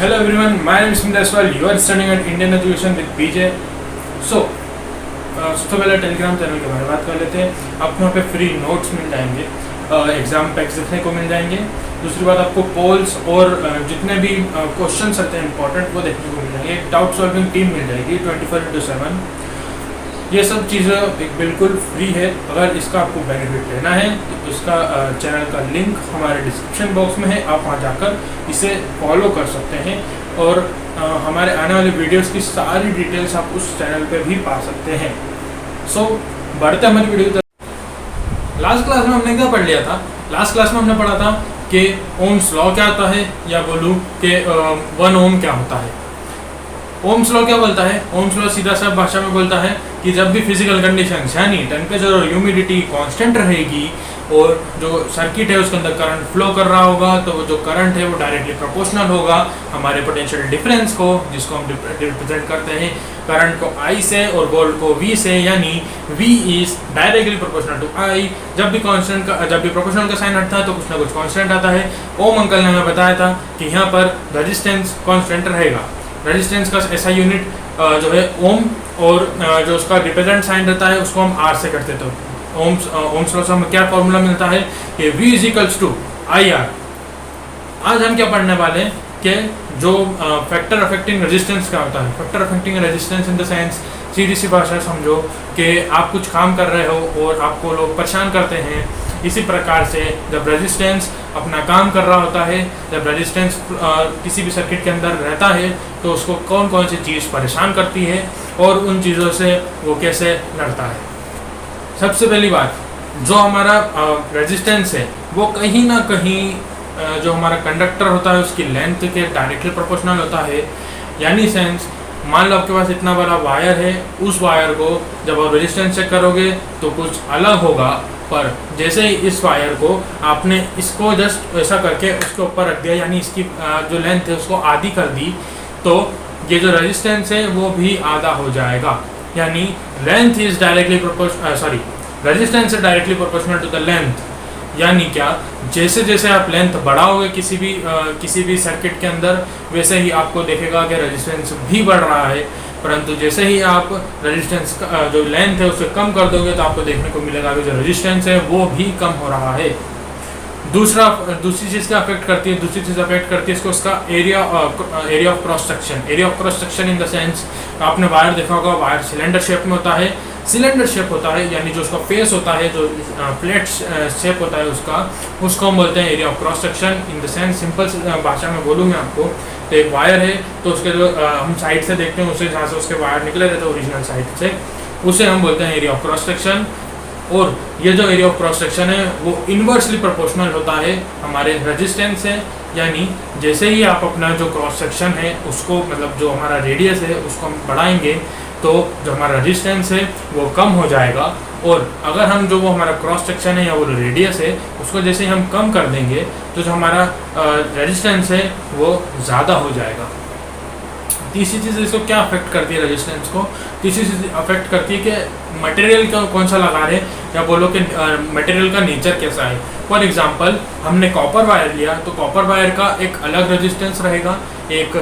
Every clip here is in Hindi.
Hello everyone, my name is Smith Aswal. You are studying at Indian Education with BJ. So, सबसे पहले टेलीग्राम चैनल के बारे में बात कर लेते हैं। आपको वहाँ पे फ्री नोट्स मिल जाएंगे, एग्जाम पैक्स देखने को मिल जाएंगे। दूसरी बात, आपको पोल्स और जितने भी क्वेश्चंस रहते हैं इंपॉर्टेंट वो देखने को मिल जाएंगे। एक डाउट सॉल्विंग टीम मिल जाएगी 24/7। ये सब चीज़ें बिल्कुल फ्री है। अगर इसका आपको बेनिफिट लेना है तो इसका चैनल का लिंक हमारे डिस्क्रिप्शन बॉक्स में है, आप वहाँ जाकर इसे फॉलो कर सकते हैं और हमारे आने वाले वीडियोस की सारी डिटेल्स आप उस चैनल पे भी पा सकते हैं। सो बढ़ते हमारी वीडियो की। लास्ट क्लास में हमने क्या पढ़ लिया था? लास्ट क्लास में हमने पढ़ा था कि ओम्स लॉ क्या होता है, या बोलूँ कि 1 ओम क्या होता है। ओम्स लॉ क्या बोलता है? ओम्स लॉ सीधा सा भाषा में बोलता है कि जब भी फिजिकल कंडीशंस यानी टेम्परेचर और ह्यूमिडिटी कांस्टेंट रहेगी और जो सर्किट है उसके अंदर करंट फ्लो कर रहा होगा, तो जो करंट है वो डायरेक्टली प्रोपोर्शनल होगा हमारे पोटेंशियल डिफरेंस को, जिसको हम रिप्रेजेंट करते हैं करंट को I से और वोल्ट को V से, यानी V is directly proportional to I। जब भी प्रोपोर्शनल का साइन हटता है तो कुछ ना कुछ कांस्टेंट आता है। ओम अंकल ने हमें बताया था कि यहाँ पर रेजिस्टेंस कांस्टेंट रहेगा। रेजिस्टेंस का ऐसा यूनिट जो है ओम, और जो उसका रिप्रेजेंट साइन रहता है उसको हम R से करते थे। ओम्स लॉ से हमें क्या फॉर्मूला मिलता है कि V इज टू IR। आज हम क्या पढ़ने वाले हैं कि जो फैक्टर अफेक्टिंग रेजिस्टेंस क्या होता है। Factor affecting resistance in the sense, सीधी सी भाषा समझो कि आप कुछ काम कर रहे हो और आपको लोग परेशान करते हैं। इसी प्रकार से जब रेजिस्टेंस अपना काम कर रहा होता है, जब रेजिस्टेंस किसी भी सर्किट के अंदर रहता है तो उसको कौन कौन सी चीज़ परेशान करती है और उन चीज़ों से वो कैसे लड़ता है। सबसे पहली बात, जो हमारा रेजिस्टेंस है वो कहीं ना कहीं जो हमारा कंडक्टर होता है उसकी लेंथ के डायरेक्टली प्रोपोर्शनल होता है। यानी सेंस, मान लो आपके पास इतना बड़ा वायर है, उस वायर को जब आप रेजिस्टेंस चेक करोगे तो कुछ अलग होगा, पर जैसे ही इस वायर को आपने इसको जस्ट ऐसा करके उसके ऊपर रख दिया, यानी इसकी जो लेंथ है उसको आधी कर दी, तो ये जो रेजिस्टेंस है वो भी आधा हो जाएगा। यानी length is directly resistance is directly proportional to the length. यानी क्या, जैसे जैसे आप लेंथ बढ़ाओगे किसी भी सर्किट के अंदर, वैसे ही आपको देखेगा कि रेजिस्टेंस भी बढ़ रहा है। परंतु जैसे ही आप रेजिस्टेंस जो लेंथ है उसे कम कर दोगे तो आपको देखने को मिलेगा कि जो रेजिस्टेंस है वो भी कम हो रहा है। दूसरी चीज़ क्या अफेक्ट करती है इसको उसका area of cross section. Area of cross section in the sense, आपने वायर देखा होगा, वायर सिलेंडर शेप में होता है। सिलेंडर शेप होता है यानी जो उसका फेस होता है, जो प्लेट शेप होता है उसको हम बोलते हैं area of cross section. In the sense, simple भाषा में बोलूँ मैं आपको, तो एक वायर है तो उसके जो हम साइड से देखते हैं, उसे जहाँ से उसके वायर निकले रहते हैं ओरिजिनल साइड से, उसे हम बोलते हैं एरिया ऑफ क्रॉस सेक्शन। और ये जो एरिया ऑफ क्रॉस सेक्शन है वो इन्वर्सली प्रोपोर्शनल होता है हमारे रेजिस्टेंस से। यानी जैसे ही आप अपना जो क्रॉस सेक्शन है उसको, मतलब जो हमारा रेडियस है उसको हम बढ़ाएंगे तो जो हमारा रेजिस्टेंस है वो कम हो जाएगा। और अगर हम जो वो हमारा क्रॉस सेक्शन है या वो रेडियस है उसको जैसे ही हम कम कर देंगे तो जो हमारा रेजिस्टेंस है वो ज़्यादा हो जाएगा। तीसरी चीज़ इसको क्या अफेक्ट करती है रेजिस्टेंस को? तीसरी चीज़ अफेक्ट करती है कि मटेरियल का कौन सा लगा रहे हैं, या बोलो कि मटेरियल का नेचर कैसा है। फॉर एग्जांपल, हमने कॉपर वायर लिया तो कॉपर वायर का एक अलग रेजिस्टेंस रहेगा, एक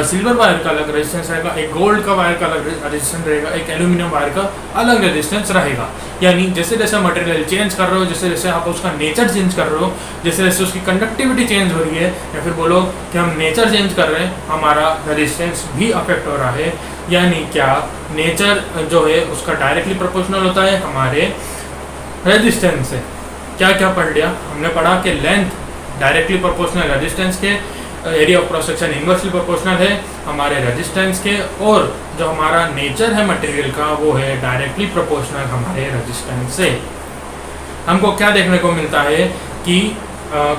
सिल्वर वायर का अलग रेजिस्टेंस रहेगा, एक गोल्ड का वायर का अलग रेजिस्टेंस रहेगा, एक एल्यूमिनियम वायर का अलग रेजिस्टेंस रहेगा। यानी जैसे जैसे मटेरियल चेंज कर रहे हो, जैसे जैसे आप उसका नेचर चेंज कर रहे हो, जैसे जैसे उसकी कंडक्टिविटी चेंज हो रही है, या फिर बोलो कि हम नेचर चेंज कर रहे हैं, हमारा रेजिस्टेंस भी अफेक्ट हो रहा है। यानी क्या, नेचर जो है उसका डायरेक्टली प्रोपोर्शनल होता है हमारे रेजिस्टेंस से। क्या क्या पढ़ लिया हमने? पढ़ा कि लेंथ डायरेक्टली प्रोपोर्शनल रेजिस्टेंस के, area of cross section inversely proportional है हमारे रेजिस्टेंस के, और जो हमारा नेचर है मटेरियल का वो है डायरेक्टली प्रोपोर्शनल हमारे रेजिस्टेंस से। हमको क्या देखने को मिलता है कि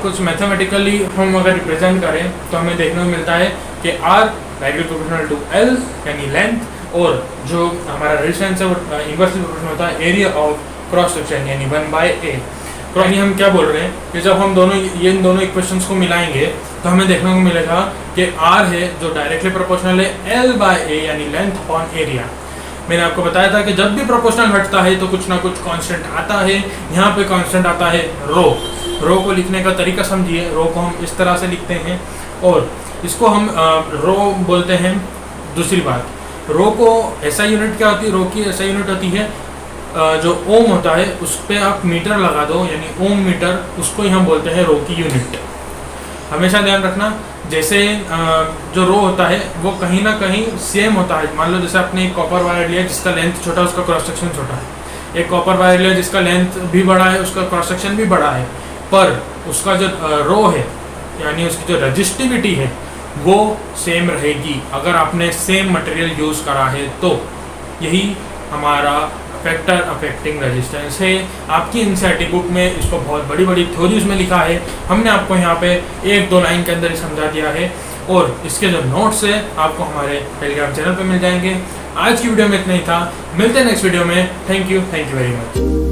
कुछ मैथमेटिकली हम अगर रिप्रेजेंट करें तो हमें देखने को मिलता है कि R directly proportional to L यानी लेंथ, और जो हमारा रेजिस्टेंस है वो इनवर्सली प्रोपोर्शनल होता है एरिया ऑफ क्रॉस सेक्शन यानी 1/A। यानी हम क्या बोल रहे हैं कि जब हम इन दोनों इक्वेशंस को मिलाएंगे तो हमें देखने को मिलेगा कि R है जो डायरेक्टली प्रोपोर्शनल है L/A यानी लेंथ अपॉन एरिया। मैंने आपको बताया था कि जब भी प्रोपोर्शनल हटता है तो कुछ ना कुछ कांस्टेंट आता है। यहाँ पे कांस्टेंट आता है रो को लिखने का तरीका समझिए। रो को हम इस तरह से लिखते हैं, और इसको हम रो बोलते हैं। दूसरी बात, रो को SI यूनिट क्या होती है, रो की SI यूनिट होती है जो ओम होता है उस पर आप मीटर लगा दो, यानी ओम मीटर, उसको ही हम बोलते हैं रो की यूनिट। हमेशा ध्यान रखना, जैसे जो रो होता है वो कहीं ना कहीं सेम होता है। मान लो जैसे आपने एक कॉपर वायर लिया जिसका लेंथ छोटा है, उसका क्रॉस सेक्शन छोटा है, एक कॉपर वायर लिया जिसका लेंथ भी बड़ा है, उसका क्रॉस सेक्शन भी बड़ा है, पर उसका जो रो है यानी उसकी जो रजिस्टिविटी है वो सेम रहेगी अगर आपने सेम मटेरियल यूज़ करा है तो। यही हमारा फैक्टर अफेक्टिंग रेजिस्टेंस है। आपकी एनसीईआरटी बुक में इसको बहुत बड़ी बड़ी थ्योरीज में लिखा है, हमने आपको यहाँ पे 1-2 लाइन के अंदर ही समझा दिया है, और इसके जो नोट्स है आपको हमारे टेलीग्राम चैनल पे मिल जाएंगे। आज की वीडियो में इतना ही था, मिलते हैं नेक्स्ट वीडियो में। Thank you very much.